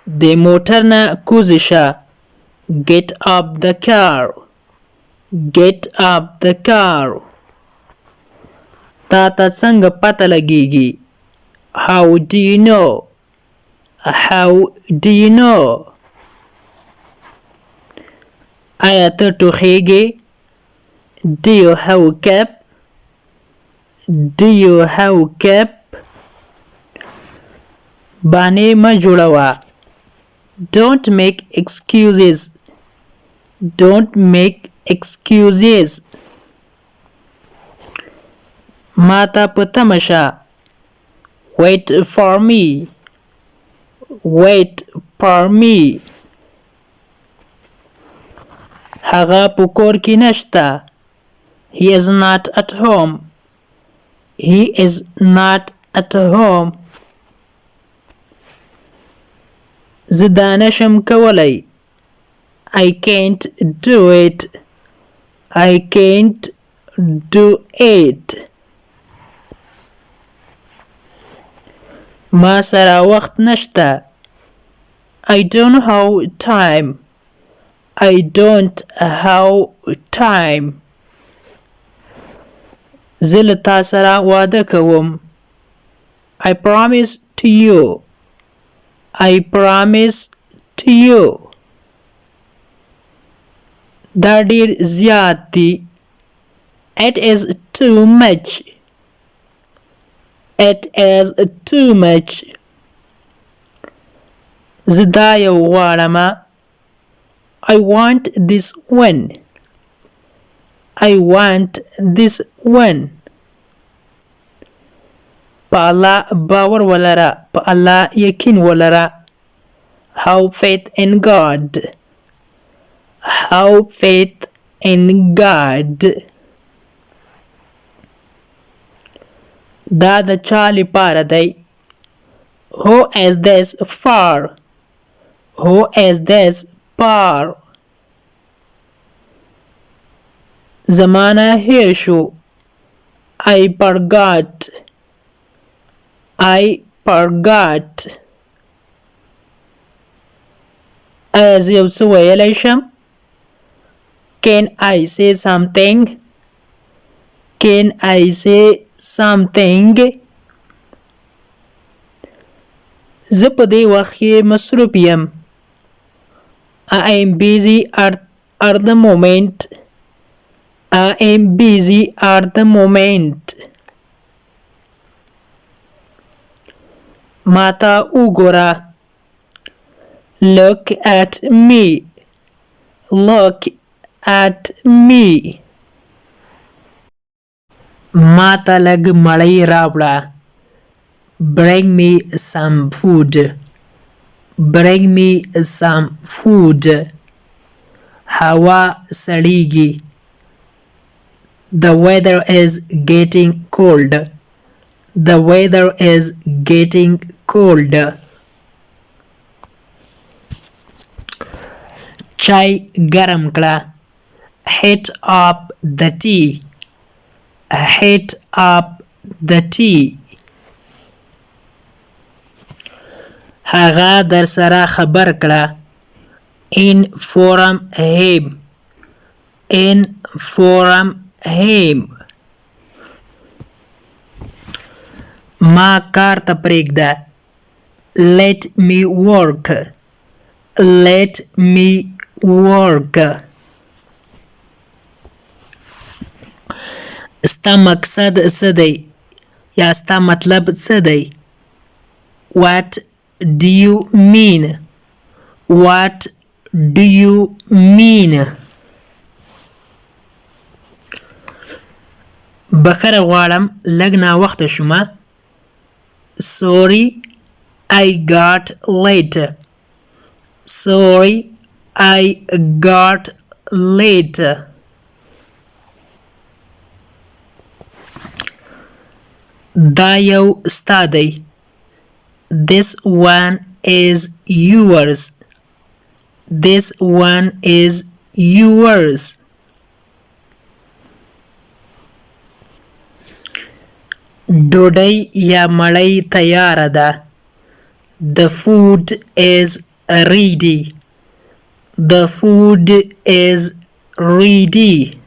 د موټر نه کوزې شه. Get up the car. Get up the car. تا ته څنګه پته لګیږي؟ How do you know? How do you know? آیا ته ټوخیږې؟ Do you have a cap? Do you have a cap? بانې مه جوړوه. Don't make excuses. Don't make excuses. ما ته په تمه شه. Wait for me. Wait for me. هغه په کور کې نشته. He is not at home. He is not at home. زه دا نشم کولی. I can't do it. I can't do it. ما سره وخت نشته. I don't have time. I don't have time. زه له تا سره واده کوم. I promise to you. I promise to you. دا ډیر زیات دی. It is too much. It is too much. زه دا یو غواړم. I want this one. I want this one. په الله باور ولره. په الله یقین ولره. Have faith in God. Have faith in God. دا د چا لپاره دی؟ Who is this for? Who is this for? زمانه هیر شو. I forgot. I forgot. ایا زه یو څه ویلی شم؟ Can I say something? Can I say something? زه په دې وخت کې مصروف یم. I am busy at the moment. I am busy at the moment. ما ته وګوره. Look at me. Look at me. ما ته لږ مړۍ راوړه. Bring me some food. Bring me some food. هوا سړیږي. The weather is getting cold. The weather is getting cold. چای ګرم کړه. Heat up the tea. Heat up the tea. هغه در سره خبر کړه. Inform him. Inform him. ما کار ته پرېږده. Let me work. Let me work. ستا مقصد څه دی؟ یا ستا مطلب څه دی؟ What do you mean? What do you mean? بخښنه غواړم لږ ناوخته شومه. Sorry I got late. Sorry I got late. دا یو ستا دی. This one is yours. This one is yours. ډوډۍ یا مړۍ تیاره ده. The food is ready. The food is ready.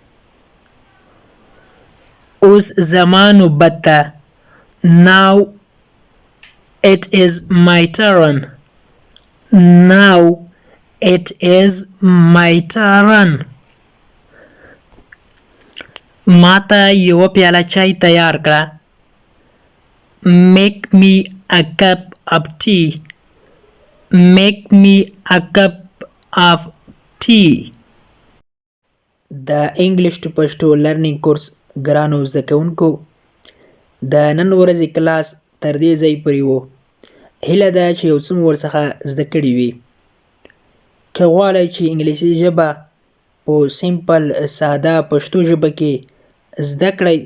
اوس زما نوبت ده. Now it is my turn. Now it is my turn. ماته یو پیاله چای تیار کړه. Make me a cup of tea. Make me a cup of tea. د انګلیش ټو پښتو لرنینګ کورس ګرانو زده کوونکو، د نن ورځې کلاس تر دې ځای پورې و. هیله ده چې یو څه مو ورڅخه زده کړي وي. که غواړئ چې انګلیسي ژبه په سیمپل ساده پښتو ژبه کې زده کړئ،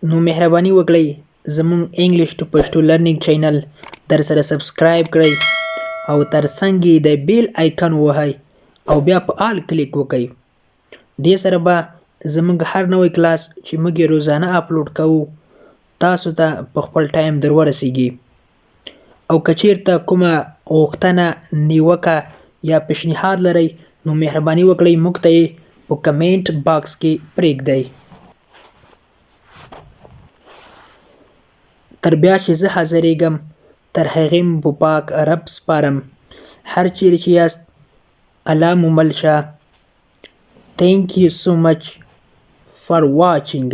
نو مهرباني وکړئ زموږ انګلیش ټو پښتو لرنینګ چینل در سره سبسکرایب کړئ او تر څنګ یې د بیل آیکن ووهئ او بیا په آل کلیک وکړئ. دې سره به زموږ هر نوی کلاس چې موږ یې روزانه اپلوډ کوو تاسو ته په خپل ټایم در ورسیږي. او که چیرته کومه غوښتنه، نیوکه یا پیشنهاد لرئ نو مهرباني وکړئ موږ ته یې په کمنټ باکس کې پرېږدئ. تر بیا چې زه حاضرېږم تر هغې مو په پاک رب سپارم. هر چیرې چې یاست الله مو مل شه. Thank you so much for watching.